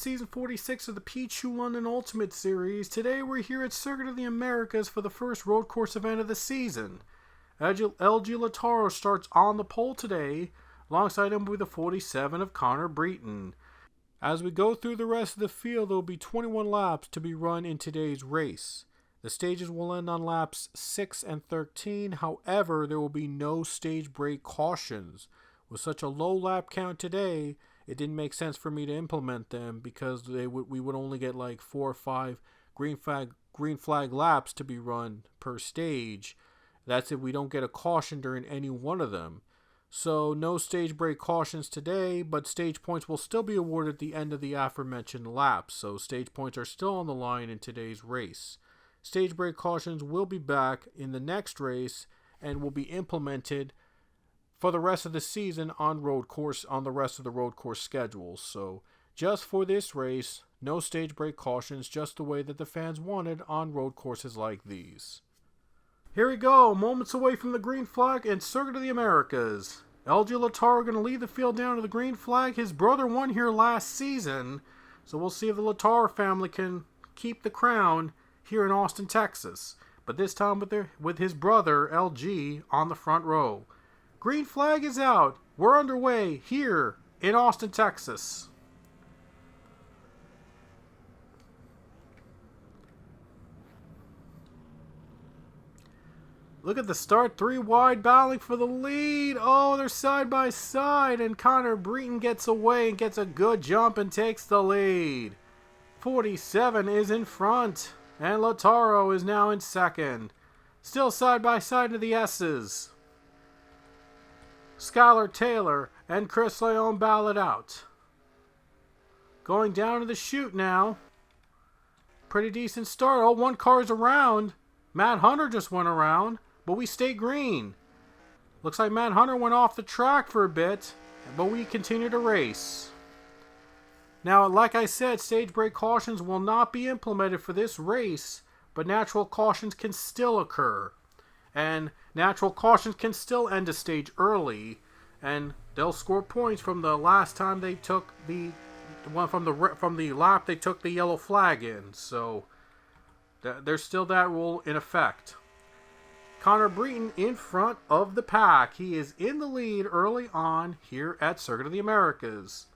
Season 46 of the Pichu London Ultimate Series. Today we're here at Circuit of the Americas for the first road course event of the season. LG Lautaro starts on the pole today. Alongside him will be the 47 of Connor Breton. As we go through the rest of the field, there will be 21 laps to be run in today's race. The stages will end on laps 6 and 13. However, there will be no stage break cautions. With such a low lap count today, it didn't make sense for me to implement them because we would only get like 4 or 5 green flag laps to be run per stage. That's if we don't get a caution during any one of them. So no stage break cautions today, but stage points will still be awarded at the end of the aforementioned laps. So stage points are still on the line in today's race. Stage break cautions will be back in the next race and will be implemented for the rest of the season on the rest of the road course schedules. So just for this race, no stage break cautions, just the way that the fans wanted on road courses like these. Here we go, moments away from the green flag and Circuit of the Americas. LG Lautaro going to lead the field down to the green flag. His brother won here last season, so we'll see if the Lautaro family can keep the crown here in Austin, Texas. But this time with his brother LG on the front row. Green flag is out. We're underway here in Austin, Texas. Look at the start, 3 wide battling for the lead. Oh, they're side by side, and Connor Breton gets away and gets a good jump and takes the lead. 47 is in front, and Lautaro is now in second. Still side by side to the S's. Skylar Taylor and Chris Leon battle out. Going down to the chute now. Pretty decent start. Oh, one car's around. Matt Hunter just went around, but we stay green. Looks like Matt Hunter went off the track for a bit, but we continue to race. Now, like I said, stage break cautions will not be implemented for this race, but natural cautions can still occur. And natural cautions can still end a stage early, and they'll score points from the last time they took the one from the lap they took the yellow flag in. So there's still that rule in effect. Connor Breton in front of the pack. He is in the lead early on here at Circuit of the Americas.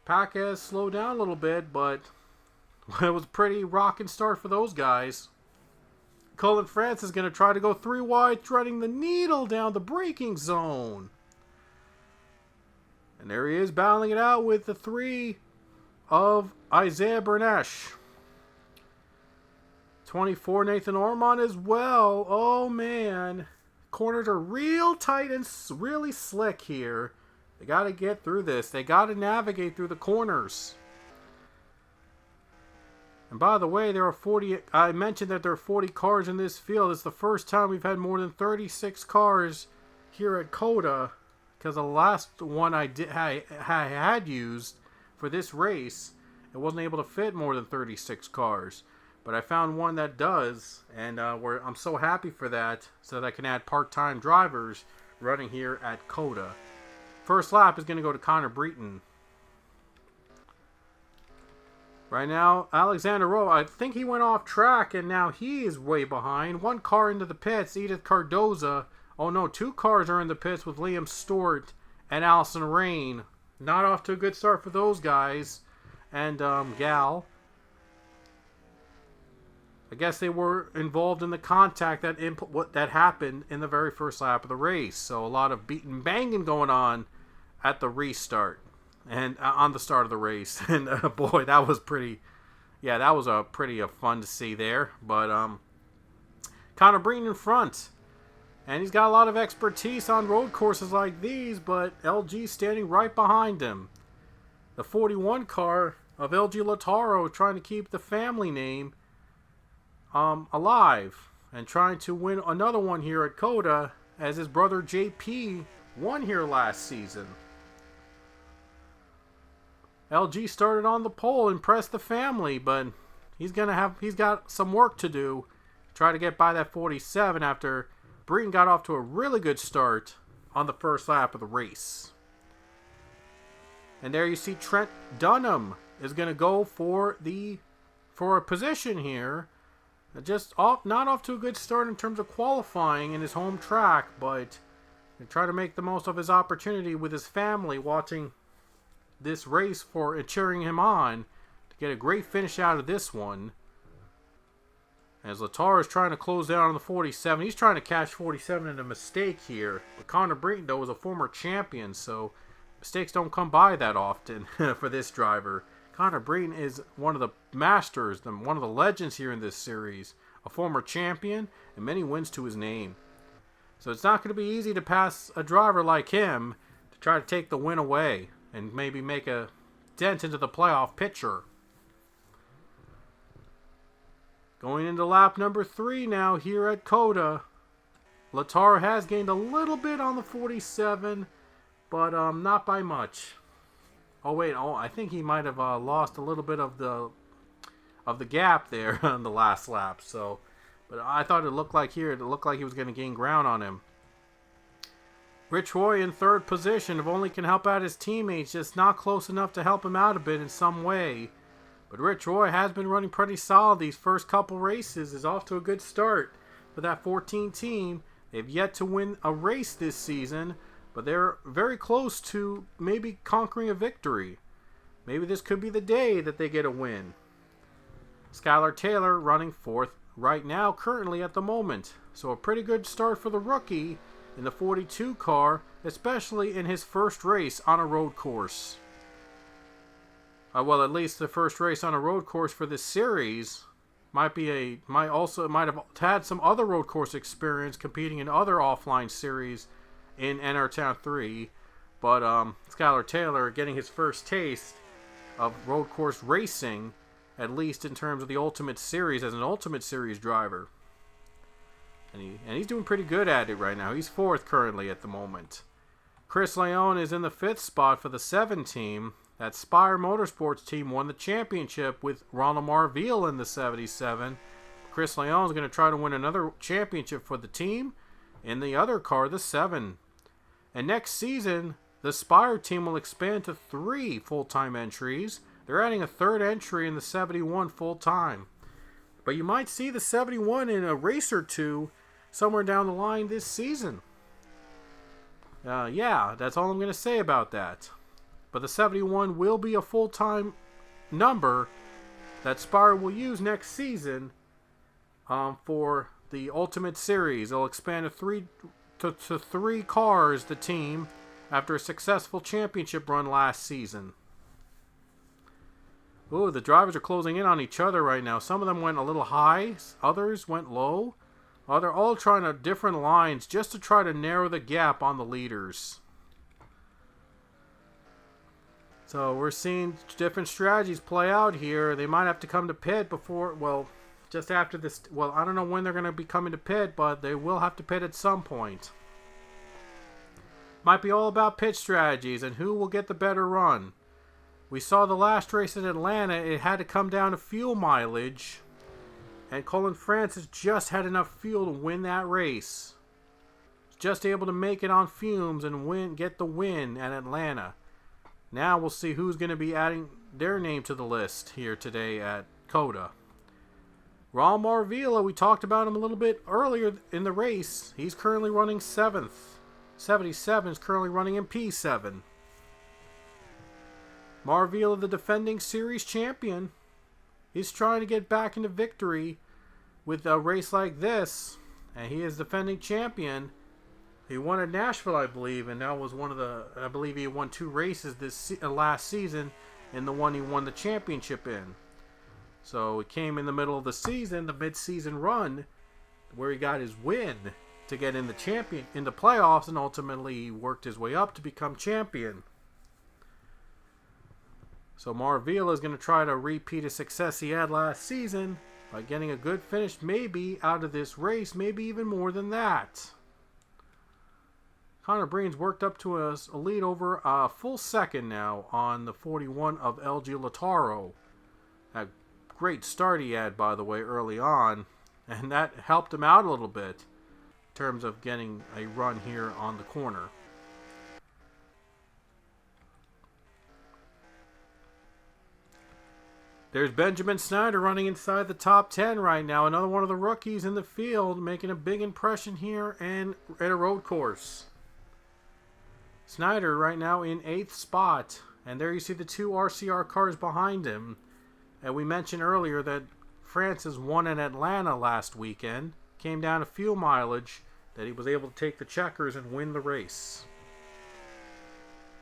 Pack has slowed down a little bit, but it was a pretty rocking start for those guys. Cullen France is going to try to go 3 wide, threading the needle down the braking zone. And there he is, battling it out with the 3 of Isaiah Bernesh. 24, Nathan Ormond as well. Oh, man. Corners are real tight and really slick here. They got to get through this. They got to navigate through the corners. And by the way, I mentioned that there are 40 cars in this field. It's the first time we've had more than 36 cars here at COTA, because the last one I had used for this race, it wasn't able to fit more than 36 cars. But I found one that does, and I'm so happy for that, so that I can add part-time drivers running here at COTA. First lap is going to go to Connor Breton. Right now, Alexander Rowe, I think he went off track, and now he is way behind. 1 car into the pits, Edith Cardoza. Oh no, 2 cars are in the pits with Liam Stewart and Allison Rain. Not off to a good start for those guys. And gal. I guess they were involved in the contact that happened in the very first lap of the race. So a lot of beating and banging going on at the restart. And on the start of the race, and boy, that was pretty. Yeah, that was pretty fun to see there. But Connor Breton in front, and he's got a lot of expertise on road courses like these. But LG standing right behind him. The 41 car of LG Lautaro trying to keep the family name alive and trying to win another one here at COTA, as his brother JP won here last season. LG started on the pole, impressed the family, but he's got some work to do. Try to get by that 47 after Breton got off to a really good start on the first lap of the race. And there you see Trent Dunham is going to go for a position here. Just not off to a good start in terms of qualifying in his home track, but try to make the most of his opportunity with his family watching this race and cheering him on to get a great finish out of this one. As Latar is trying to close down on the 47. He's trying to catch 47 in a mistake here. But Connor Breton, though, is a former champion, so mistakes don't come by that often for this driver. Connor Breton is one of the masters, one of the legends here in this series. A former champion and many wins to his name. So it's not going to be easy to pass a driver like him to try to take the win away and maybe make a dent into the playoff picture. Going into lap number 3 now here at COTA. Latar has gained a little bit on the 47, but not by much. I think he might have lost a little bit of the gap there on the last lap. So, but I thought it looked like he was going to gain ground on him. Rich Roy in third position. If only can help out his teammates, just not close enough to help him out a bit in some way. But Rich Roy has been running pretty solid these first couple races. Is off to a good start for that 14 team. They've yet to win a race this season, but they're very close to maybe conquering a victory. Maybe this could be the day that they get a win. Skylar Taylor running fourth right now, currently at the moment. So a pretty good start for the rookie in the 42 car, especially in his first race on a road course. Well, at least the first race on a road course for this series. Might have had some other road course experience competing in other offline series in NR Town 3, but Skylar Taylor getting his first taste of road course racing, at least in terms of the Ultimate Series as an Ultimate Series driver. And he's doing pretty good at it right now. He's fourth currently at the moment. Chris Leone is in the 5th spot for the 7 team. That Spire Motorsports team won the championship with Ronald Marville in the 77. Chris Leone is going to try to win another championship for the team in the other car, the 7. And next season, the Spire team will expand to 3 full-time entries. They're adding a 3rd entry in the 71 full-time. But you might see the 71 in a race or two somewhere down the line this season. Yeah, that's all I'm going to say about that. But the 71 will be a full-time number that Spire will use next season for the Ultimate Series. They'll expand to 3 cars, the team, after a successful championship run last season. Ooh, the drivers are closing in on each other right now. Some of them went a little high, others went low. They're all trying to different lines just to try to narrow the gap on the leaders. So we're seeing different strategies play out here. They might have to come to pit just after this. Well, I don't know when they're going to be coming to pit, but they will have to pit at some point. Might be all about pit strategies and who will get the better run. We saw the last race in Atlanta. It had to come down to fuel mileage. And Colin Francis just had enough fuel to win that race. Just able to make it on fumes and get the win at Atlanta. Now we'll see who's going to be adding their name to the list here today at COTA. Raul Marvila, we talked about him a little bit earlier in the race. He's currently running 7th. 77 is currently running in P7. Marvila, the defending series champion. He's trying to get back into victory with a race like this. And he is defending champion. He won at Nashville, I believe, and that was I believe he won 2 races last season, and the one he won the championship in. So it came in the middle of the season, the mid-season run, where he got his win to get in the playoffs, and ultimately he worked his way up to become champion. So Marvila is going to try to repeat a success he had last season by getting a good finish, maybe out of this race, maybe even more than that. Connor Breen's worked up to a lead over a full second now on the 41 of LG Lataro. A great start he had, by the way, early on. And that helped him out a little bit in terms of getting a run here on the corner. There's Benjamin Snyder running inside the top 10 right now. Another one of the rookies in the field, making a big impression here and at a road course. Snyder right now in 8th spot. And there you see the 2 RCR cars behind him. And we mentioned earlier that Francis won in Atlanta last weekend. Came down to fuel mileage that he was able to take the checkers and win the race.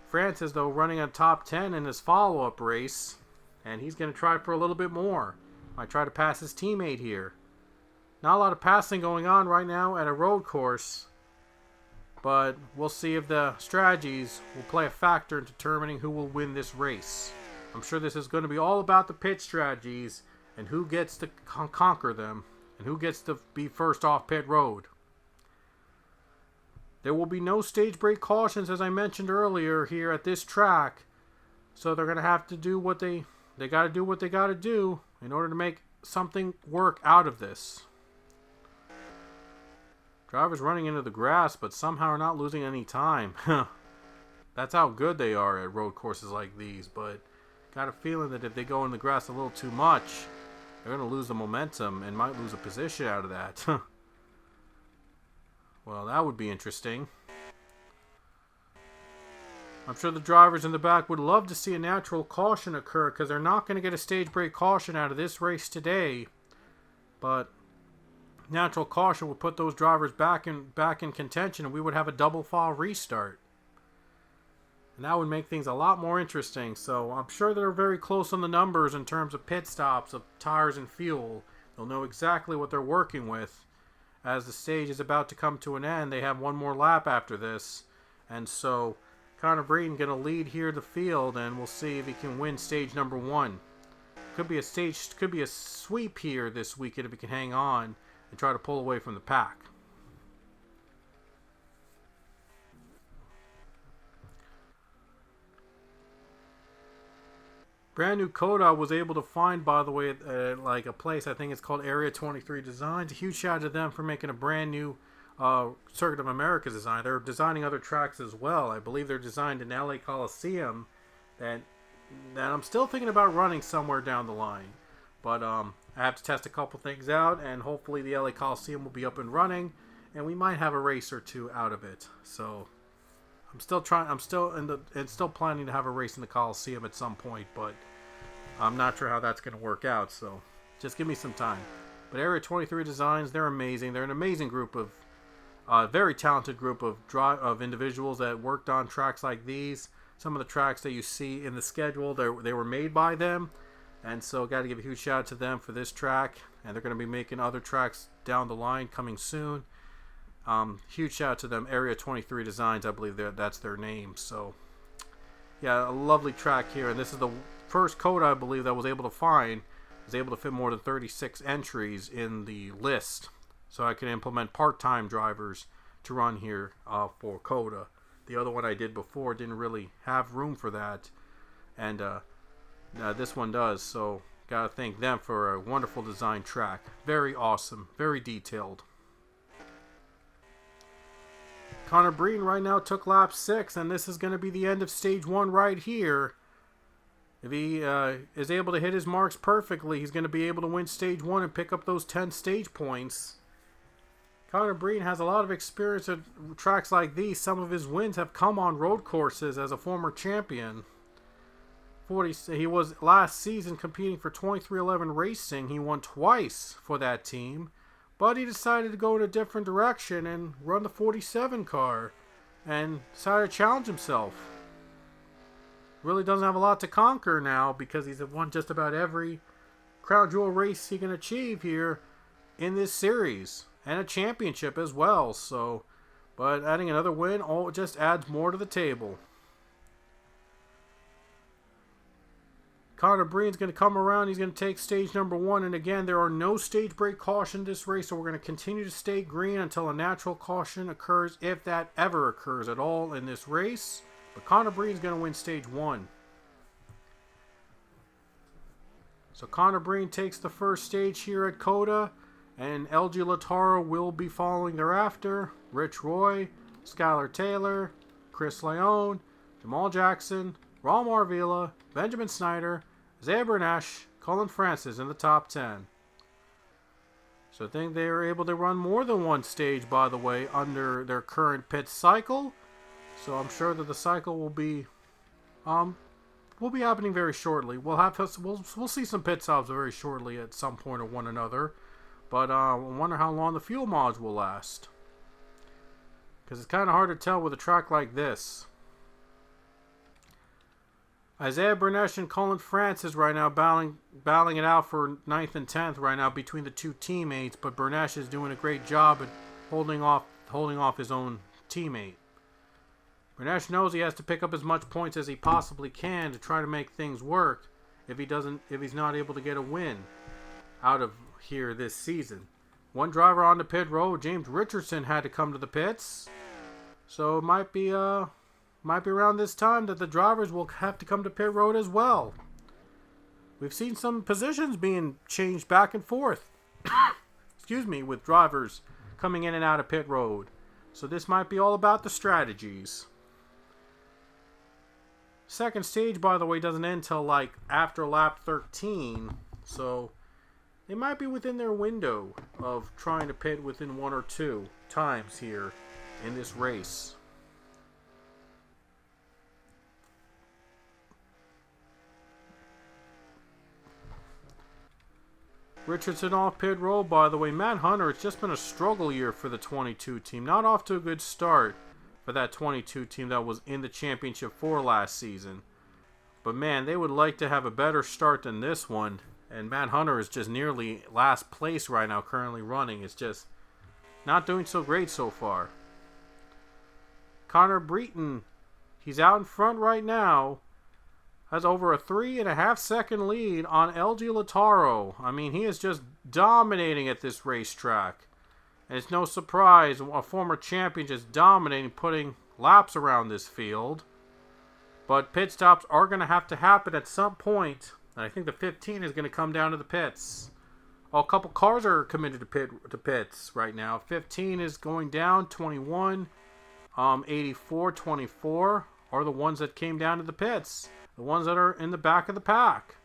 Francis, though, running on top 10 in his follow-up race. And he's going to try for a little bit more. Might try to pass his teammate here. Not a lot of passing going on right now at a road course. But we'll see if the strategies will play a factor in determining who will win this race. I'm sure this is going to be all about the pit strategies and who gets to conquer them and who gets to be first off pit road. There will be no stage break cautions, as I mentioned earlier, here at this track. So they're going to have to do what they got to do what they got to do in order to make something work out of this. Drivers running into the grass, but somehow are not losing any time. That's how good they are at road courses like these. But got a feeling that if they go in the grass a little too much, they're going to lose the momentum and might lose a position out of that. Well, that would be interesting. I'm sure the drivers in the back would love to see a natural caution occur because they're not going to get a stage break caution out of this race today. But natural caution would put those drivers back in contention, and we would have a double file restart. And that would make things a lot more interesting. So I'm sure they're very close on the numbers in terms of pit stops, of tires and fuel. They'll know exactly what they're working with. As the stage is about to come to an end, they have one more lap after this. And so Connor Breeden going to lead here the field, and we'll see if he can win stage number 1. Could be a sweep here this weekend if he can hang on and try to pull away from the pack. Brand new COTA was able to find, by the way, like a place, I think it's called Area 23 Designs. A huge shout out to them for making a brand new Circuit of America design. They're designing other tracks as well. I believe they're designed in LA Coliseum that I'm still thinking about running somewhere down the line. But I have to test a couple things out, and hopefully the LA Coliseum will be up and running, and we might have a race or two out of it. So I'm still planning to have a race in the Coliseum at some point, but I'm not sure how that's going to work out. So just give me some time. But Area 23 Designs, they're amazing. They're an amazing group of very talented group of individuals that worked on tracks like these. Some of the tracks that you see in the schedule, they were made by them. And so got to give a huge shout out to them for this track. And they're going to be making other tracks down the line coming soon. Huge shout out to them. Area 23 Designs, I believe that's their name. So yeah, a lovely track here. And this is the first COTA, I believe, that was able to find. Was able to fit more than 36 entries in the list. So I can implement part-time drivers to run here for COTA. The other one I did before didn't really have room for that. And this one does. So got to thank them for a wonderful design track. Very awesome. Very detailed. Connor Breeden right now took lap 6. And this is going to be the end of stage 1 right here. If he is able to hit his marks perfectly, he's going to be able to win stage 1 and pick up those 10 stage points. Connor Breeden has a lot of experience at tracks like these. Some of his wins have come on road courses as a former champion. He was last season competing for 2311 Racing. He won twice for that team. But he decided to go in a different direction and run the 47 car. And decided to challenge himself. Really doesn't have a lot to conquer now because he's won just about every crown jewel race he can achieve here in this series. And a championship as well. So, but adding another win just adds more to the table. Connor Breeden's going to come around. He's going to take stage number 1. And again, there are no stage break caution this race. So we're going to continue to stay green until a natural caution occurs. If that ever occurs at all in this race. But Connor Breeden's going to win stage 1. So Connor Breeden takes the first stage here at COTA. And LG Lataro will be following thereafter. Rich Roy, Skylar Taylor, Chris Leone, Jamal Jackson, Raul Marvila, Benjamin Snyder, Isaiah Bernash, Cullen Francis in the top 10. So I think they are able to run more than one stage, by the way, under their current pit cycle. So I'm sure that the cycle will be happening very shortly. We'll see some pit stops very shortly at some point or one another. But I wonder how long the fuel mods will last. Because it's kind of hard to tell with a track like this. Isaiah Bernesh and Cullen Francis right now battling it out for 9th and 10th right now between the two teammates. But Bernesh is doing a great job at holding off his own teammate. Bernesh knows he has to pick up as much points as he possibly can to try to make things work if he's not able to get a win out of here this season. One driver on the pit road, James Richardson, had to come to the pits. So it might be around this time that the drivers will have to come to pit road as well. We've seen some positions being changed back and forth. Excuse me, with drivers coming in and out of pit road. So this might be all about the strategies. Second stage, by the way, doesn't end till like after lap 13. So they might be within their window of trying to pit within 1 or 2 times here in this race. Richardson off pit road, by the way. Matt Hunter, it's just been a struggle year for the 22 team. Not off to a good start for that 22 team that was in the championship for last season. But man, they would like to have a better start than this one. And Matt Hunter is just nearly last place right now, currently running. It's just not doing so great so far. Connor Breton, he's out in front right now. Has over a 3.5 second lead on LG Lautaro. I mean, he is just dominating at this racetrack. And it's no surprise, a former champion just dominating, putting laps around this field. But pit stops are going to have to happen at some point. And I think the 15 is going to come down to the pits. Oh, a couple cars are committed to pits right now. 15 is going down. 21, 84, 24 are the ones that came down to the pits. The ones that are in the back of the pack.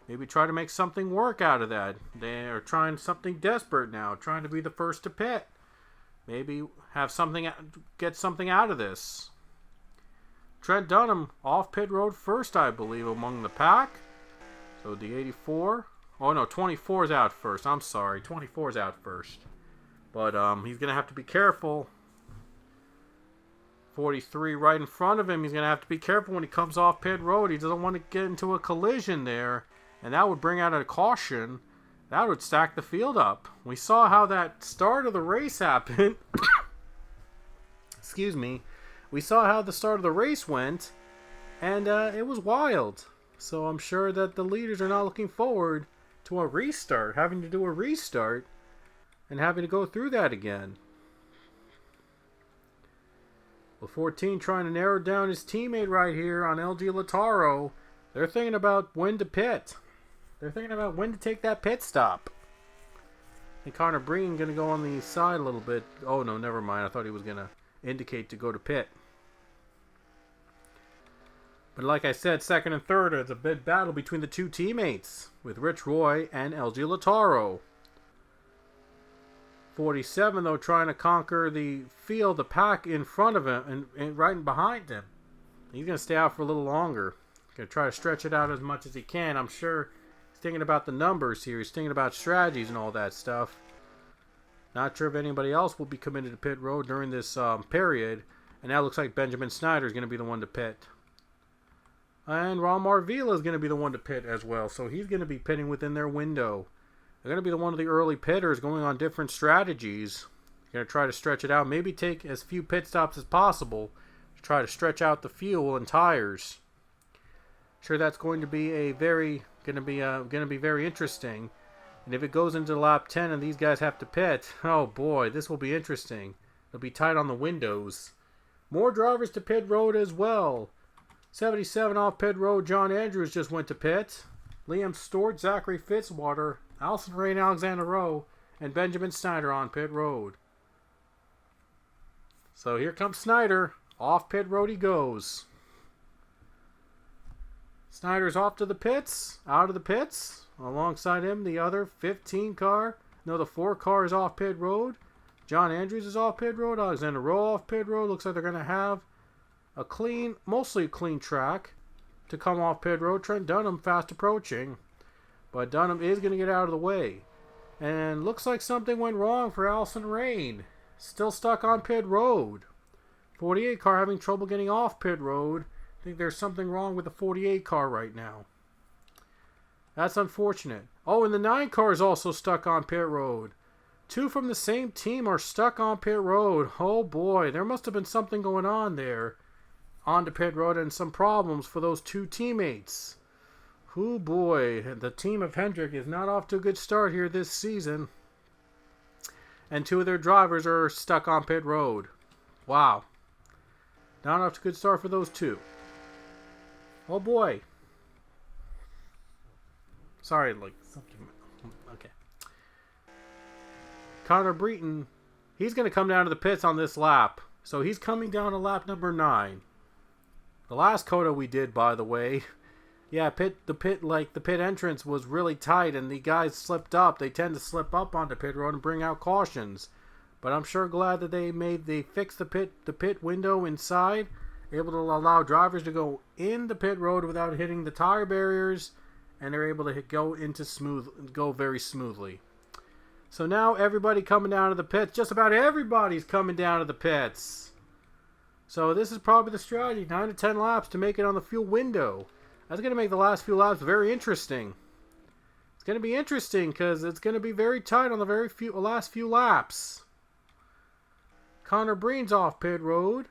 Maybe try to make something work out of that. They are trying something desperate now. Trying to be the first to pit. Maybe get something out of this. Trent Dunham off pit road first, I believe, among the pack. So the 84. Oh no, 24 is out first. I'm sorry. 24 is out first. But he's going to have to be careful. 43 right in front of him. He's going to have to be careful when he comes off pit road. He doesn't want to get into a collision there. And that would bring out a caution. That would stack the field up. We saw how that start of the race happened. Excuse me. We saw how the start of the race went. And it was wild. So I'm sure that the leaders are not looking forward to a restart. Having to do a restart. And having to go through that again. Well, 14 trying to narrow down his teammate right here on LG Lautaro. They're thinking about when to pit. They're thinking about when to take that pit stop. And Connor Breen going to go on the side a little bit. Oh, no, never mind. I thought he was going to indicate to go to pit. But like I said, second and third is a big battle between the two teammates with Rich Roy and LG Lautaro. 47, though, trying to conquer the field, the pack in front of him and right behind him. He's going to stay out for a little longer. Going to try to stretch it out as much as he can. I'm sure he's thinking about the numbers here. He's thinking about strategies and all that stuff. Not sure if anybody else will be committed to pit road during this period. And now it looks like Benjamin Snyder is going to be the one to pit. And Ron Marvila is going to be the one to pit as well. So he's going to be pitting within their window. They're going to be the one of the early pitters going on different strategies. They're going to try to stretch it out. Maybe take as few pit stops as possible to try to stretch out the fuel and tires. Sure, that's going to be very interesting. And if it goes into lap 10 and these guys have to pit, oh boy, this will be interesting. It'll be tight on the windows. More drivers to pit road as well. 77 off pit road. John Andrews just went to pit. Liam Stewart, Zachary Fitzwater, Alison Ray and Alexander Rowe, and Benjamin Snyder on pit road. So here comes Snyder. Off pit road he goes. Snyder's off to the pits, out of the pits. Alongside him, the other 15 car. No, the 4 car is off pit road. John Andrews is off pit road. Alexander Rowe off pit road. Looks like they're going to have a clean, mostly a clean track to come off pit road. Trent Dunham fast approaching. But Dunham is going to get out of the way. And looks like something went wrong for Allison Rain. Still stuck on pit road. 48 car having trouble getting off pit road. I think there's something wrong with the 48 car right now. That's unfortunate. Oh, and the 9 car is also stuck on pit road. 2 from the same team are stuck on pit road. Oh boy, there must have been something going on there. On the pit road and some problems for those 2 teammates. Oh boy, the team of Hendrick is not off to a good start here this season. And 2 of their drivers are stuck on pit road. Wow. Not off to a good start for those 2. Oh boy. Sorry, like something. Okay. Connor Breton, he's going to come down to the pits on this lap. So he's coming down to lap number 9. The last COTA we did, by the way, yeah, the pit entrance was really tight and the guys slipped up. They tend to slip up onto pit road and bring out cautions. But I'm sure glad that they fixed the pit window inside, able to allow drivers to go in the pit road without hitting the tire barriers, and they're able to go very smoothly. So now everybody coming down to the pits, just about everybody's coming down to the pits. So this is probably the strategy, 9 to 10 laps to make it on the fuel window. That's going to make the last few laps very interesting. It's going to be interesting because it's going to be very tight on the last few laps. Connor Breen's off pit road.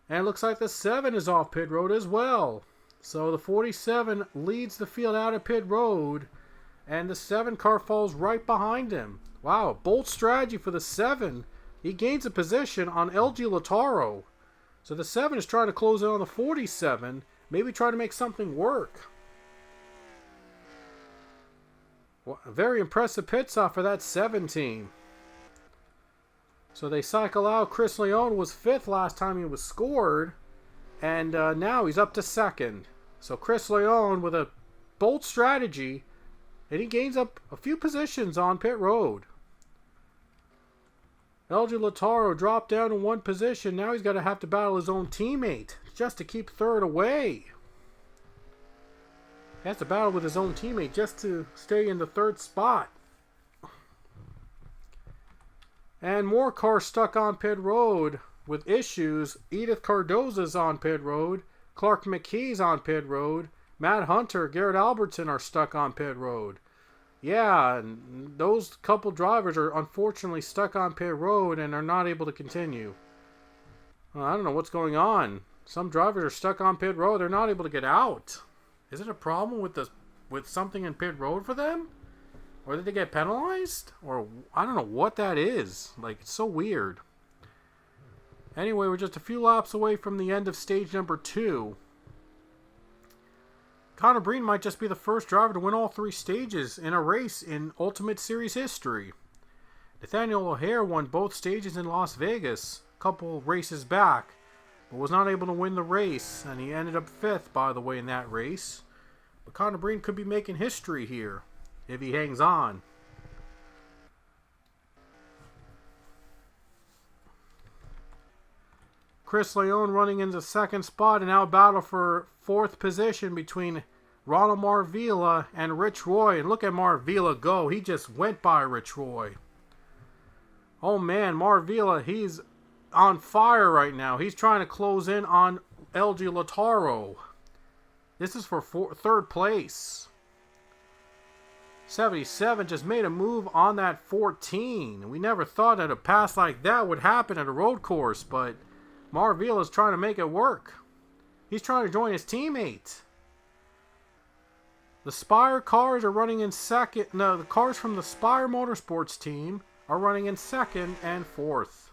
And it looks like the 7 is off pit road as well. So the 47 leads the field out of pit road. And the 7 car falls right behind him. Wow, bold strategy for the 7. He gains a position on LG Lautaro. So the 7 is trying to close in on the 47. Maybe try to make something work. Well, a very impressive pit stop for that 7 team. So they cycle out. Chris Leone was 5th last time he was scored. And now he's up to 2nd. So Chris Leone with a bold strategy. And he gains up a few positions on pit road. LG Lautaro dropped down in 1 position. Now he's going to have to battle his own teammate just to keep 3rd away. He has to battle with his own teammate just to stay in the 3rd spot. And more cars stuck on pit road with issues. Edith Cardoza's on pit road. Clark McKee's on pit road. Matt Hunter, Garrett Albertson are stuck on pit road. Yeah, and those couple drivers are unfortunately stuck on pit road and are not able to continue. Well, I don't know what's going on. Some drivers are stuck on pit road. They're not able to get out. Is it a problem with something in pit road for them? Or did they get penalized? Or I don't know what that is. Like, it's so weird. Anyway, we're just a few laps away from the end of stage number 2. Connor Breen might just be the first driver to win all 3 stages in a race in Ultimate Series history. Nathaniel O'Hare won both stages in Las Vegas a couple races back, but was not able to win the race, and he ended up 5th, by the way, in that race. But Connor Breen could be making history here if he hangs on. Chris Leone running into 2nd spot and now battle for 4th position between Ronald Marvila and Rich Roy. And look at Marvila go. He just went by Rich Roy. Oh man, Marvila, he's on fire right now. He's trying to close in on LG Lautaro. This is for 3rd place. 77 just made a move on that 14. We never thought that a pass like that would happen at a road course, but Marvila is trying to make it work. He's trying to join his teammate. The Spire cars are running in 2nd. No, the cars from the Spire Motorsports team are running in 2nd and 4th.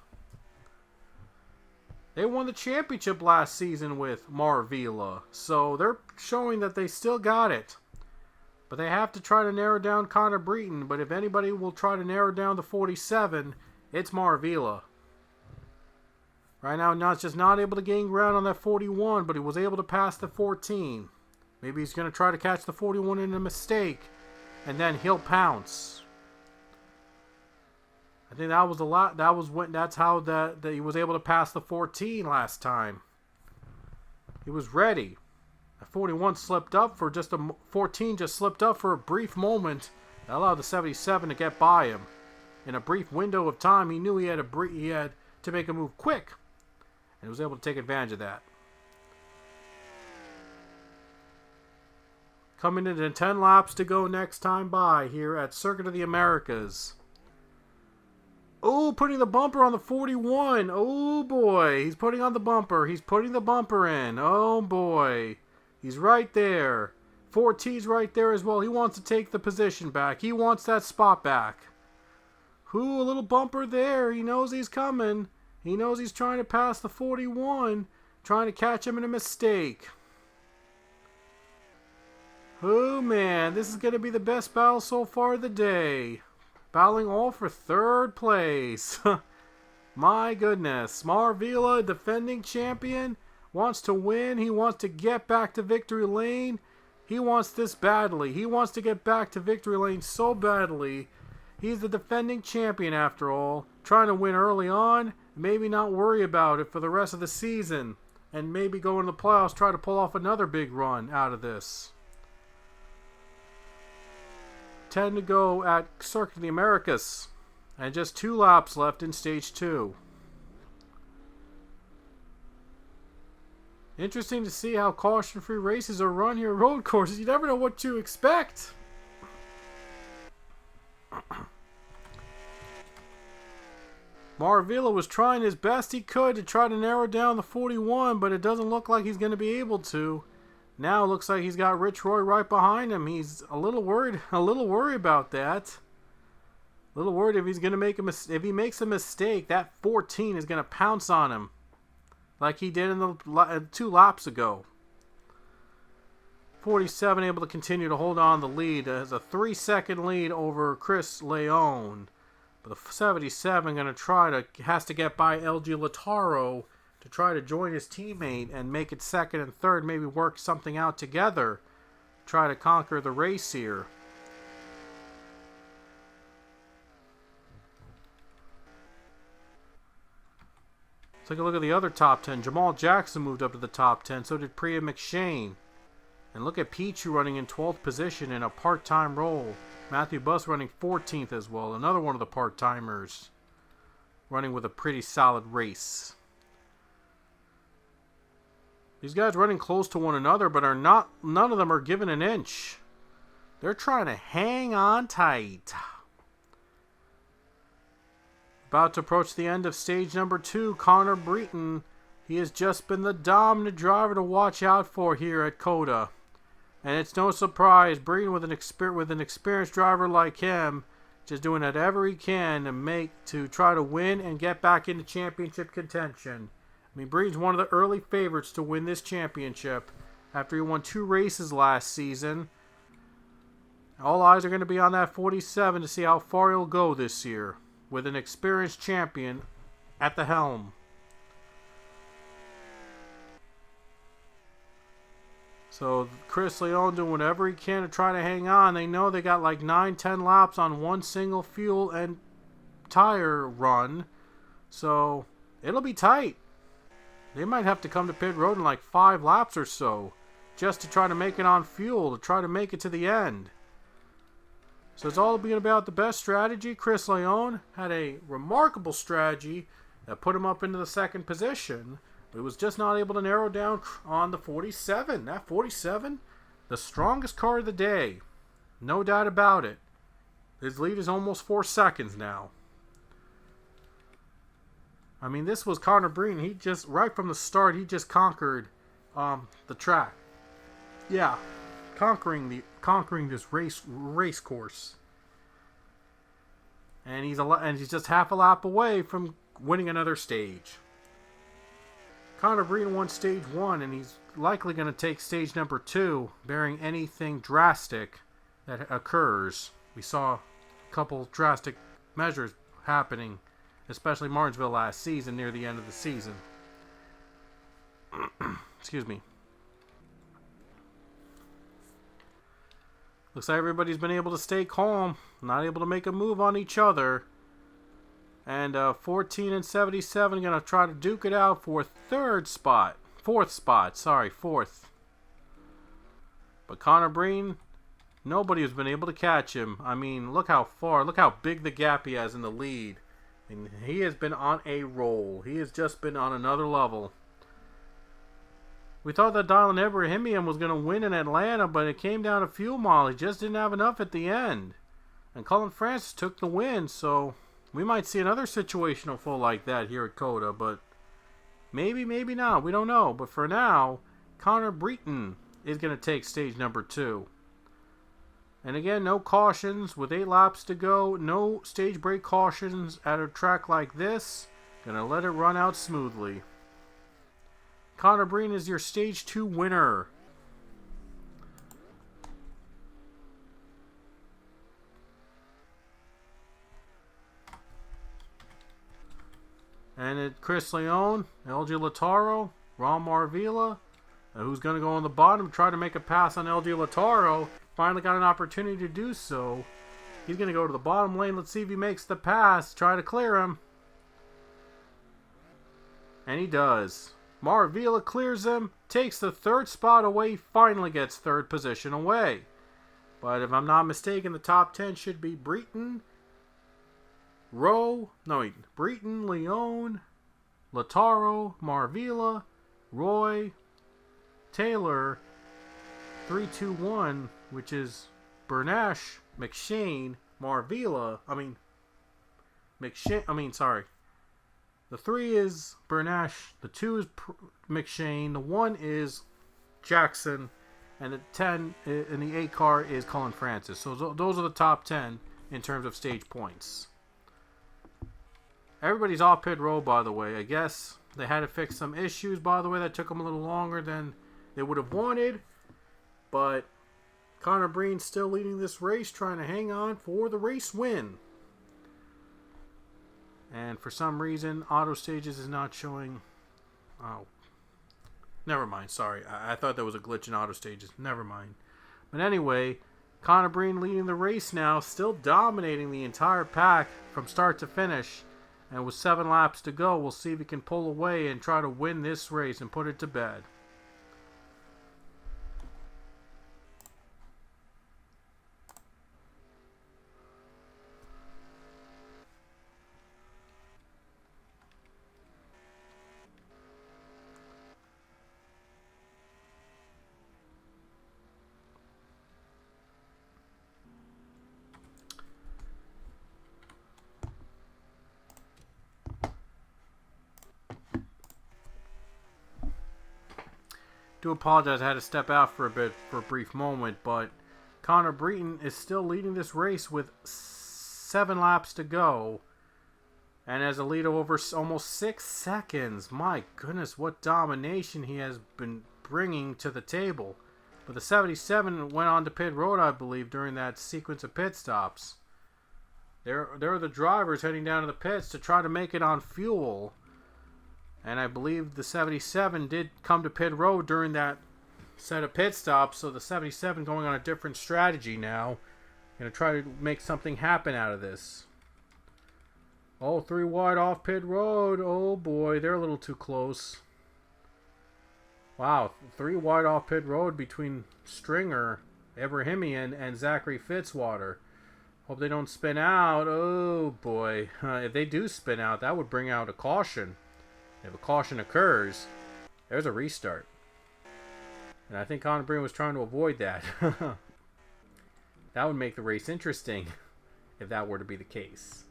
They won the championship last season with Marvila, so they're showing that they still got it. But they have to try to narrow down Connor Breton. But if anybody will try to narrow down the 47, it's Marvila. Right now, just not able to gain ground on that 41, but he was able to pass the 14. Maybe he's going to try to catch the 41 in a mistake, and then he'll pounce. I think that was a lot. That's how that he was able to pass the 14 last time. He was ready. The 41 slipped up for just 14 just slipped up for a brief moment. That allowed the 77 to get by him. In a brief window of time, he knew he had to make a move quick, and he was able to take advantage of that. Coming into 10 laps to go next time by here at Circuit of the Americas. Oh, putting the bumper on the 41. Oh, boy. He's putting on the bumper. He's putting the bumper in. Oh, boy. He's right there. 4T's right there as well. He wants to take the position back. He wants that spot back. Ooh, a little bumper there. He knows he's coming. He knows he's trying to pass the 41. Trying to catch him in a mistake. Oh, man. This is going to be the best battle so far of the day. Battling all for third place. My goodness. Marvila, defending champion, wants to win. He wants to get back to victory lane. He wants this badly. He wants to get back to victory lane so badly. He's the defending champion after all. Trying to win early on. Maybe not worry about it for the rest of the season. And maybe go into the playoffs, try to pull off another big run out of this. 10 to go at Circuit of the Americas. And just 2 laps left in Stage 2. Interesting to see how caution-free races are run here at road courses. You never know what to expect. Marvila was trying his best he could to try to narrow down the 41, but it doesn't look like he's going to be able to. Now it looks like he's got Rich Roy right behind him. He's a little worried about that. A little worried if he's going to make if he makes a mistake, that 14 is going to pounce on him like he did in the 2 laps ago. 47 able to continue to hold on the lead. Has a 3-second lead over Chris Leone. But the 77 has to get by LG Lataro to try to join his teammate and make it second and third, maybe work something out together, try to conquer the race here. Let's take a look at the other top 10. Jamal Jackson moved up to the top 10, so did Priya McShane. And look at Pichu running in 12th position in a part-time role. Matthew Buss running 14th as well, another one of the part-timers running with a pretty solid race. These guys running close to one another, but none of them are given an inch. They're trying to hang on tight. About to approach the end of stage number 2, Connor Breton. He has just been the dominant driver to watch out for here at COTA. And it's no surprise, Breton with an experienced driver like him, just doing whatever he can to try to win and get back into championship contention. I mean, Breton's one of the early favorites to win this championship after he won 2 races last season. All eyes are going to be on that 47 to see how far he'll go this year with an experienced champion at the helm. So Chris Leone doing whatever he can to try to hang on. They know they got like 9-10 laps on one single fuel and tire run. So it'll be tight. They might have to come to pit road in like 5 laps or so just to try to make it on fuel, to try to make it to the end. So it's all being about the best strategy. Chris Leone had a remarkable strategy that put him up into the 2nd position. But he was just not able to narrow down on the 47. That 47, the strongest car of the day. No doubt about it. His lead is almost 4 seconds now. I mean, this was Connor Breen. He just, right from the start, he just conquered the track. Yeah, conquering this race course. And he's just half a lap away from winning another stage. Connor Breen won stage 1, and he's likely going to take stage number 2, bearing anything drastic that occurs. We saw a couple drastic measures happening, especially Martinsville last season near the end of the season. Excuse me. Looks like everybody's been able to stay calm, not able to make a move on each other. And 14 and 77 going to try to duke it out for fourth spot. But Connor Breen, nobody has been able to catch him. I mean, look how big the gap he has in the lead. And he has been on a roll. He has just been on another level. We thought that Dylan Ibrahimian was going to win in Atlanta, but it came down to fuel mileage. He just didn't have enough at the end. And Colin Francis took the win, so we might see another situational full like that here at COTA, but maybe not. We don't know. But for now, Connor Breton is going to take stage number 2. And again, no cautions with 8 laps to go. No stage break cautions at a track like this. Going to let it run out smoothly. Connor Breen is your stage 2 winner. And Chris Leone, LG Lataro, Ron Marvila, who's going to go on the bottom, try to make a pass on LG Lataro. Finally got an opportunity to do so. He's going to go to the bottom lane. Let's see if he makes the pass. Try to clear him. And he does. Marvila clears him, takes the 3rd spot away, finally gets 3rd position away. But if I'm not mistaken, the top 10 should be Breton, Leone, Lataro, Marvila, Roy, Taylor, 3-2-1, which is Bernash, McShane, Marvila. The 3 is Bernash, the 2 is McShane, the 1 is Jackson, and the 10 in the 8 car is Colin Francis. So those are the top 10 in terms of stage points. Everybody's off pit road, by the way. I guess they had to fix some issues, by the way, that took them a little longer than they would have wanted. But Connor Breen's still leading this race, trying to hang on for the race win. And for some reason, Auto Stages is not showing. Oh, never mind. Sorry, I thought there was a glitch in Auto Stages. Never mind. But anyway, Connor Breen leading the race now, still dominating the entire pack from start to finish. And with 7 laps to go, we'll see if he can pull away and try to win this race and put it to bed. Do apologize, I had to step out for a brief moment, but Connor Breton is still leading this race with 7 laps to go, and has a lead of over almost 6 seconds. My goodness, what domination he has been bringing to the table. But the 77 went on to pit road, I believe, during that sequence of pit stops. There are the drivers heading down to the pits to try to make it on fuel. And I believe the 77 did come to pit road during that set of pit stops. So the 77 going on a different strategy now. Going to try to make something happen out of this. Oh, 3 wide off pit road. Oh boy, they're a little too close. Wow, 3 wide off pit road between Stringer, Ibrahimian, and Zachary Fitzwater. Hope they don't spin out. Oh boy, if they do spin out, that would bring out a caution. If a caution occurs, there's a restart. And I think Connor Breen was trying to avoid that. That would make the race interesting if that were to be the case.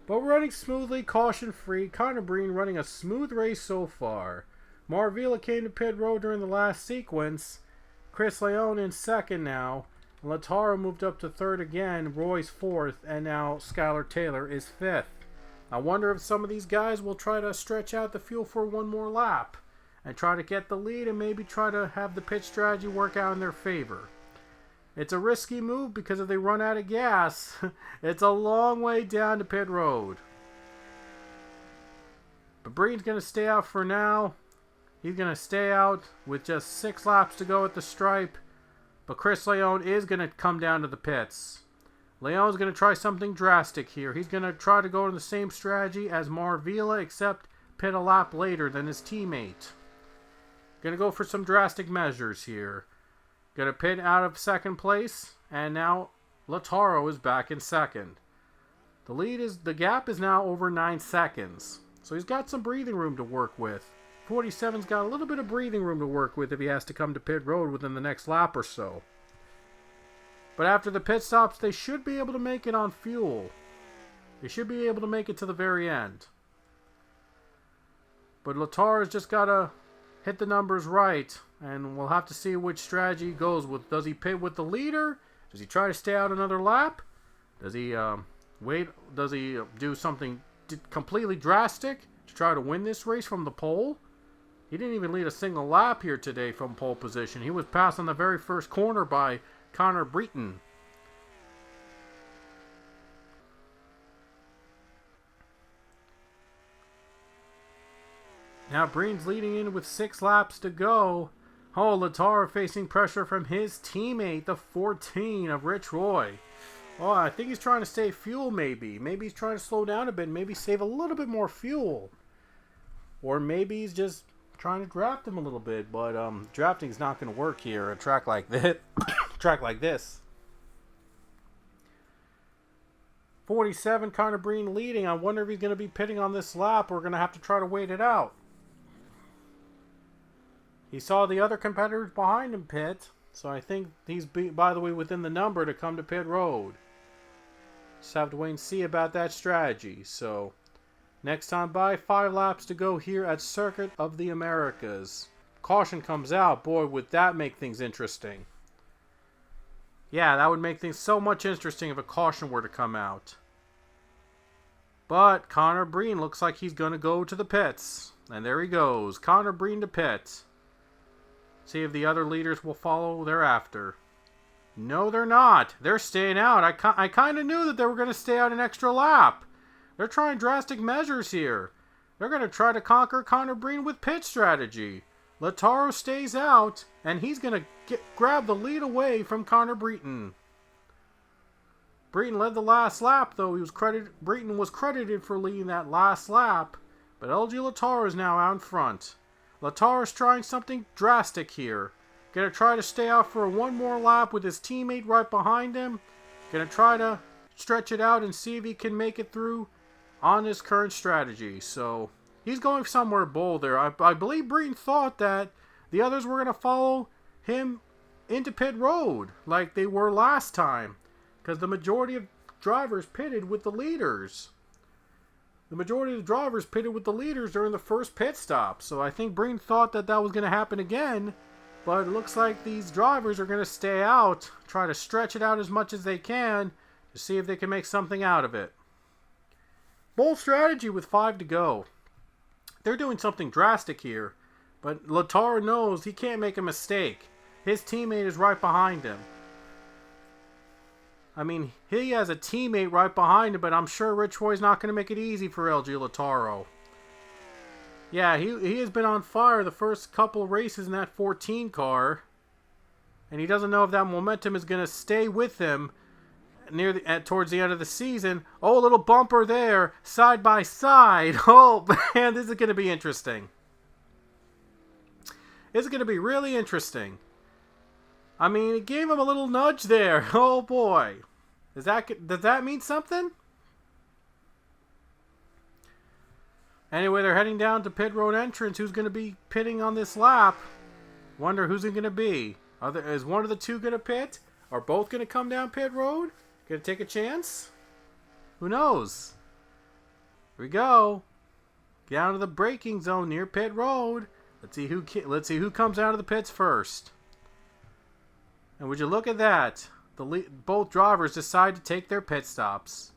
But we're running smoothly, caution-free. Connor Breen running a smooth race so far. Marvila came to pit road during the last sequence. Chris Leone in 2nd now. Lataro moved up to 3rd again. Roy's 4th. And now Skylar Taylor is 5th. I wonder if some of these guys will try to stretch out the fuel for one more lap and try to get the lead and maybe try to have the pit strategy work out in their favor. It's a risky move because if they run out of gas, it's a long way down to pit road. But Breen's going to stay out for now. He's going to stay out with just 6 laps to go at the stripe. But Chris Leone is going to come down to the pits. Leone's going to try something drastic here. He's going to try to go to the same strategy as Marvila, except pit a lap later than his teammate. Going to go for some drastic measures here. Going to pit out of second place, and now Lautaro is back in second. The gap is now over 9 seconds. So he's got some breathing room to work with. 47's got a little bit of breathing room to work with if he has to come to pit road within the next lap or so. But after the pit stops, they should be able to make it on fuel. They should be able to make it to the very end. But Lautaro's just got to hit the numbers right, and we'll have to see which strategy he goes with. Does he pit with the leader? Does he try to stay out another lap? Does he wait? Does he do something completely drastic to try to win this race from the pole? He didn't even lead a single lap here today from pole position. He was passed on the very first corner by Connor Breton. Now Breton's leading in with 6 laps to go. Oh, Lautaro facing pressure from his teammate, the 14 of Rich Roy. Oh, I think he's trying to save fuel maybe. Maybe he's trying to slow down a bit, maybe save a little bit more fuel. Or maybe he's just trying to draft him a little bit, but drafting is not going to work here at a track like this. 47, Connor Breen leading. I wonder if he's going to be pitting on this lap. We're going to have to try to wait it out. He saw the other competitors behind him pit, so I think he's, by the way, within the number to come to pit road. Just have to wait and see about that strategy. So, next time by, 5 laps to go here at Circuit of the Americas. Caution comes out. Boy, would that make things interesting. Yeah, that would make things so much interesting if a caution were to come out. But Connor Breen looks like he's going to go to the pits. And there he goes. Connor Breen to pit. See if the other leaders will follow thereafter. No, they're not. They're staying out. I kind of knew that they were going to stay out an extra lap. They're trying drastic measures here. They're going to try to conquer Connor Breen with pit strategy. Lautaro stays out, and he's going to grab the lead away from Connor Breton. Breton led the last lap, though. Breton was credited for leading that last lap, but LG Lautaro is now out in front. Lautaro's trying something drastic here. Gonna try to stay out for one more lap with his teammate right behind him. Gonna try to stretch it out and see if he can make it through on his current strategy. So, he's going somewhere bold there. I believe Breton thought that the others were gonna follow him into pit road like they were last time, because the majority of drivers pitted with the leaders. The majority of the drivers pitted with the leaders during the first pit stop. So I think Breen thought that was going to happen again. But it looks like these drivers are going to stay out. Try to stretch it out as much as they can to see if they can make something out of it. Bold strategy with 5 to go. They're doing something drastic here. But Lautaro knows he can't make a mistake. His teammate is right behind him. I mean, he has a teammate right behind him, but I'm sure Rich Roy's not going to make it easy for LG Lautaro. Yeah, he has been on fire the first couple races in that 14 car. And he doesn't know if that momentum is going to stay with him towards the end of the season. Oh, a little bumper there, side by side. Oh, man, this is going to be interesting. This is going to be really interesting. I mean, it gave him a little nudge there. Oh, boy. Does that mean something? Anyway, they're heading down to pit road entrance. Who's going to be pitting on this lap? Wonder who's it going to be. Is one of the two going to pit? Are both going to come down pit road? Going to take a chance? Who knows? Here we go. Get out of the braking zone near pit road. Let's see who comes out of the pits first. And would you look at that? Both drivers decide to take their pit stops.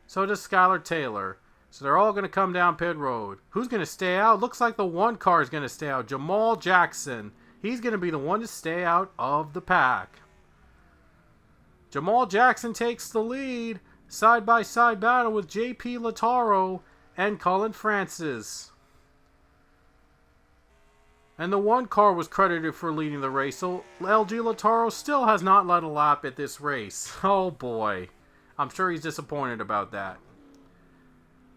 So does Skylar Taylor. So they're all going to come down pit road. Who's going to stay out? Looks like the one car is going to stay out. Jamal Jackson. He's going to be the one to stay out of the pack. Jamal Jackson takes the lead. Side-by-side battle with JP Lautaro and Colin Francis. And the one car was credited for leading the race, so LG Lataro still has not led a lap at this race. Oh boy. I'm sure he's disappointed about that.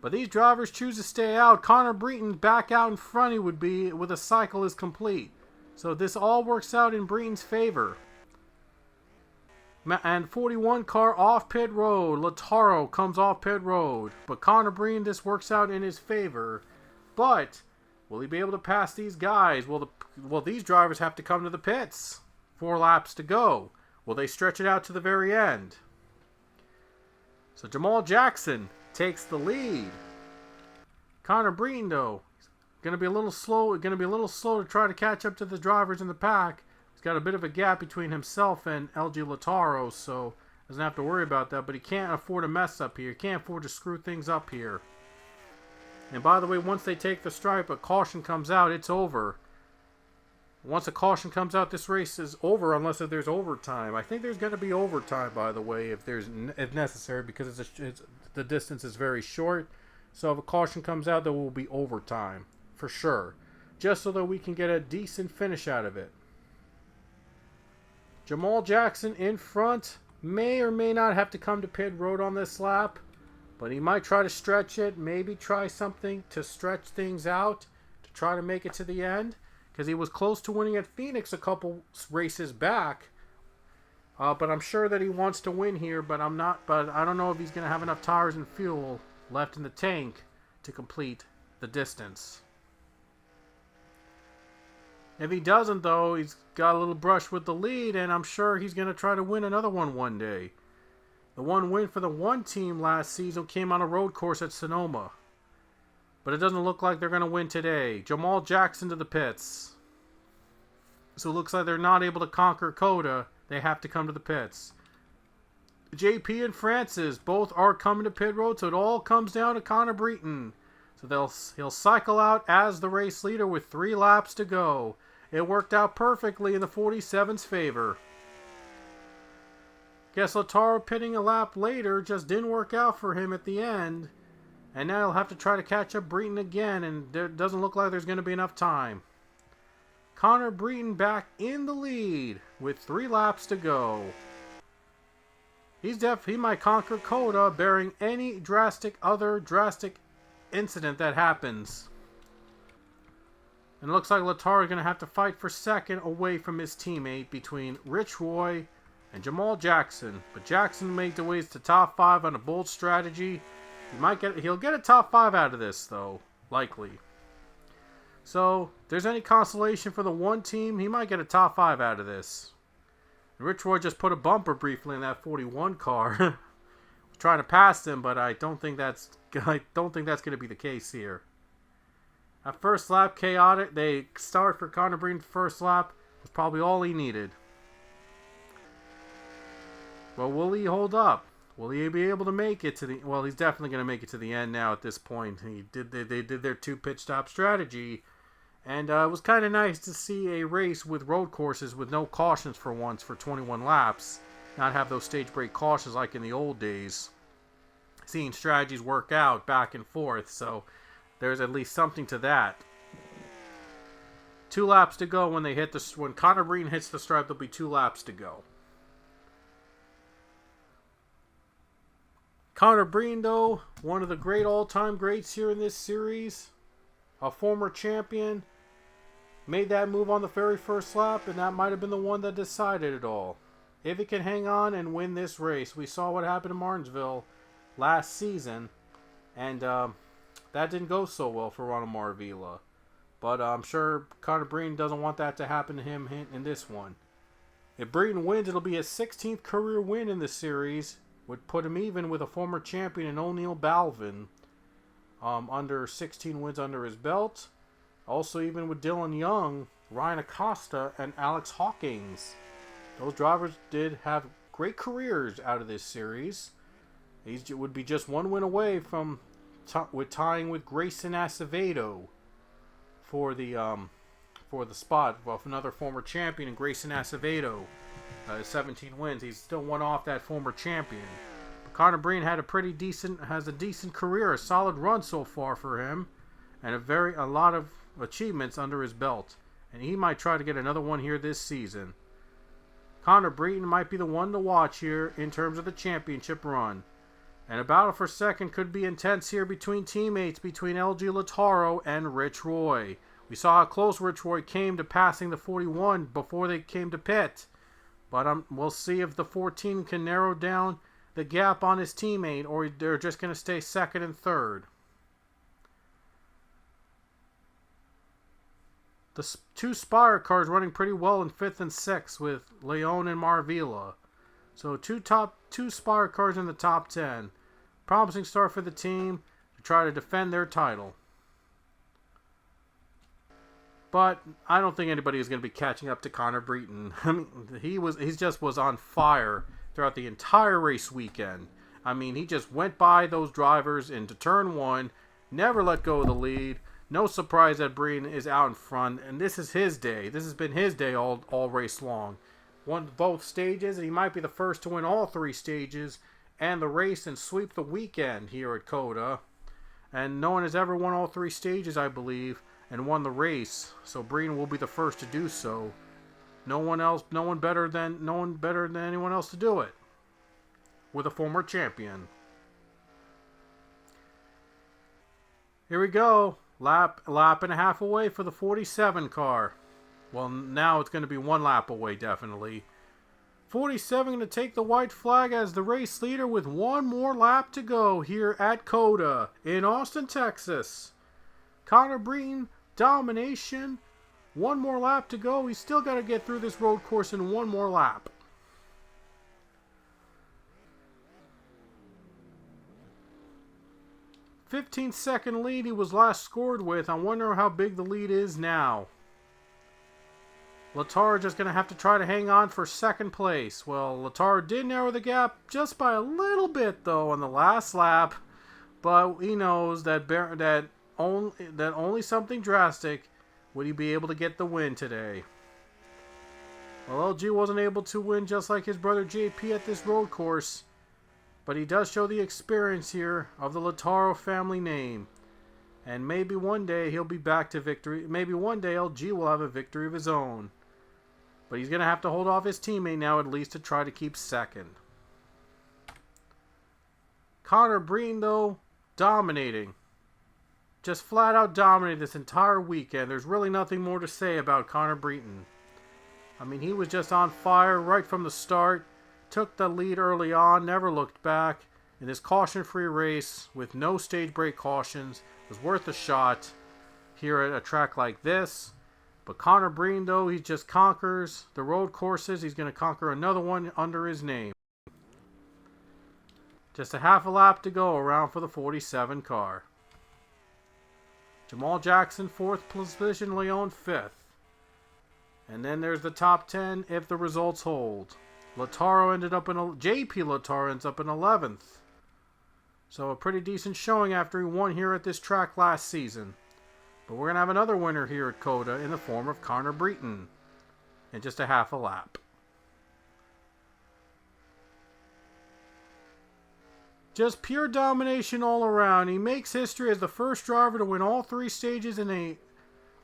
But these drivers choose to stay out. Connor Breton back out in front he would be with a cycle is complete. So this all works out in Breton's favor. And 41 car off pit road. Lataro comes off pit road. But Connor Breton, this works out in his favor. But will he be able to pass these guys? Well, these drivers have to come to the pits. 4 laps to go. Will they stretch it out to the very end? So Jamal Jackson takes the lead. Connor Breton, though, going to be a little slow. To try to catch up to the drivers in the pack. He's got a bit of a gap between himself and LG Lataro, so doesn't have to worry about that. But he can't afford to mess up here. He can't afford to screw things up here. And by the way, once they take the stripe, a caution comes out, it's over. Once a caution comes out, this race is over unless if there's overtime. I think there's going to be overtime, by the way, if necessary, because the distance is very short. So if a caution comes out, there will be overtime, for sure. Just so that we can get a decent finish out of it. Jamal Jackson in front may or may not have to come to pit road on this lap. But he might try to stretch it, maybe try something to stretch things out, to try to make it to the end. Because he was close to winning at Phoenix a couple races back. But I'm sure that he wants to win here, but I don't know if he's going to have enough tires and fuel left in the tank to complete the distance. If he doesn't, though, he's got a little brush with the lead, and I'm sure he's going to try to win another one day. The one win for the one team last season came on a road course at Sonoma. But it doesn't look like they're going to win today. Jamal Jackson to the pits. So it looks like they're not able to conquer COTA. They have to come to the pits. JP and Francis both are coming to pit road, so it all comes down to Connor Breton. So he'll cycle out as the race leader with 3 laps to go. It worked out perfectly in the 47's favor. Guess Lataro pitting a lap later just didn't work out for him at the end. And now he'll have to try to catch up Breton again, and it doesn't look like there's going to be enough time. Connor Breton back in the lead with 3 laps to go. He might conquer COTA, bearing any other drastic incident that happens. And it looks like Lataro is going to have to fight for second away from his teammate between Rich Roy and Jamal Jackson. But Jackson made the ways to top 5 on a bold strategy. He'll get a top 5 out of this, though, likely. So, if there's any consolation for the one team, he might get a top 5 out of this. And Rich Roy just put a bumper briefly in that 41 car. Trying to pass him, but I don't think that's going to be the case here. At first lap, chaotic. They start for Connor Breton's first lap. Was probably all he needed. Well, will he hold up? Will he be able to make it to the... Well, he's definitely going to make it to the end now at this point. They did their 2 pit stop strategy. And it was kind of nice to see a race with road courses with no cautions for once for 21 laps. Not have those stage break cautions like in the old days. Seeing strategies work out back and forth. So there's at least something to that. 2 laps to go when Connor Breton hits the stripe. There'll be 2 laps to go. Connor Breton, though, one of the great all-time greats here in this series. A former champion. Made that move on the very first lap, and that might have been the one that decided it all. If he can hang on and win this race. We saw what happened in Martinsville last season, and that didn't go so well for Ronald Maravilla. But I'm sure Connor Breton doesn't want that to happen to him in this one. If Breton wins, it'll be his 16th career win in the series. Would put him even with a former champion in O'Neal Balvin. Under 16 wins under his belt. Also even with Dylan Young, Ryan Acosta, and Alex Hawkins. Those drivers did have great careers out of this series. He would be just 1 win away from tying with Grayson Acevedo for the spot of another former champion in Grayson Acevedo. 17 wins. He's still one off that former champion. But Connor Breton has a decent career, a solid run so far for him, and a lot of achievements under his belt. and he might try to get another one here this season. Connor Breton might be the one to watch here in terms of the championship run. And a battle for second could be intense here between teammates between LG Lataro and Rich Roy. We saw how close Rich Roy came to passing the 41 before they came to pit. But we'll see if the 14 can narrow down the gap on his teammate, or they're just going to stay second and third. The two Spire cars running pretty well in 5th and 6th with Leon and Marvila. So two Spire cars in the top 10. Promising start for the team to try to defend their title. But I don't think anybody is going to be catching up to Connor Breton. I mean, he just was on fire throughout the entire race weekend. I mean, he just went by those drivers into turn 1, never let go of the lead. No surprise that Breton is out in front, and this is his day. This has been his day all race long. Won both stages, and he might be the first to win all 3 stages and the race and sweep the weekend here at COTA. And no one has ever won all 3 stages, I believe, and won the race. So Breton will be the first to do so. No one better than anyone else to do it. With a former champion. Here we go. Lap and a half away for the 47 car. Well, now it's going to be 1 lap away, definitely. 47 going to take the white flag as the race leader with 1 more lap to go here at COTA in Austin, Texas. Connor Breton, domination. 1 more lap to go. He's still got to get through this road course in 1 more lap. "15-second lead he was last scored with. I wonder how big the lead is now. Lataro just going to have to try to hang on for 2nd place. Well, Lataro did narrow the gap just by a little bit, though, on the last lap. But he knows that only something drastic would he be able to get the win today. Well, LG wasn't able to win just like his brother JP at this road course. But he does show the experience here of the Lataro family name. And maybe one day he'll be back to victory. Maybe one day LG will have a victory of his own. But he's going to have to hold off his teammate now at least to try to keep 2nd. Connor Breton, though, dominating. Just flat out dominated this entire weekend. There's really nothing more to say about Connor Breton. I mean, he was just on fire right from the start. Took the lead early on, never looked back. In this caution-free race with no stage break cautions, it was worth a shot here at a track like this. But Connor Breton, though, he just conquers the road courses. He's going to conquer another one under his name. Just a half a lap to go around for the 47 car. Jamal Jackson, 4th position, Leon 5th. And then there's the top 10 if the results hold. JP Lataro ends up in 11th. So a pretty decent showing after he won here at this track last season. But we're going to have another winner here at COTA in the form of Connor Breton in just a half a lap. Just pure domination all around. He makes history as the first driver to win all 3 stages in a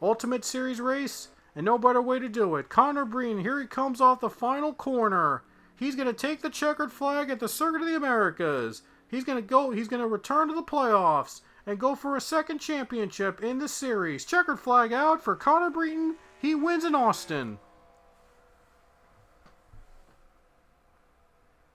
Ultimate Series race. And no better way to do it. Connor Breton, here he comes off the final corner. He's going to take the checkered flag at the Circuit of the Americas. He's going to return to the playoffs and go for a 2nd championship in the series. Checkered flag out for Connor Breton. He wins in Austin.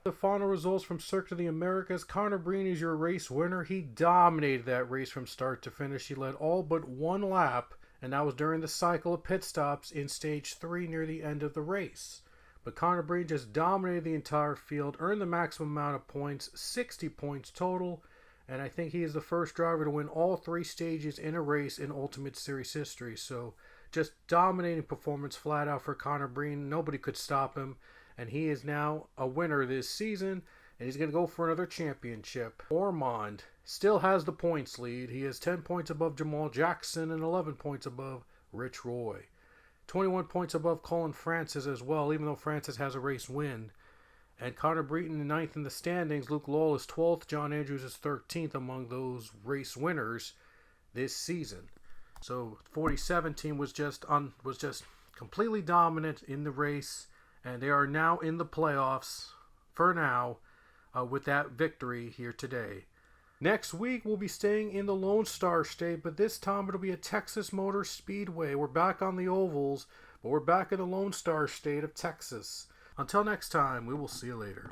The final results from Circuit of the Americas. Connor Breton is your race winner. He dominated that race from start to finish. He led all but 1 lap. And that was during the cycle of pit stops in stage 3 near the end of the race. But Connor Breton just dominated the entire field, earned the maximum amount of points, 60 points total, and I think he is the first driver to win all 3 stages in a race in Ultimate Series history. So just dominating performance flat out for Connor Breton. Nobody could stop him, and he is now a winner this season, and he's going to go for another championship. Ormond still has the points lead. He is 10 points above Jamal Jackson and 11 points above Rich Roy. 21 points above Colin Francis as well, even though Francis has a race win. And Connor Breton 9th in the standings. Luke Lowell is 12th. John Andrews is 13th among those race winners this season. So 47 team was just completely dominant in the race, and they are now in the playoffs for now with that victory here today. Next week, we'll be staying in the Lone Star State, but this time it'll be at Texas Motor Speedway. We're back on the ovals, but we're back in the Lone Star State of Texas. Until next time, we will see you later.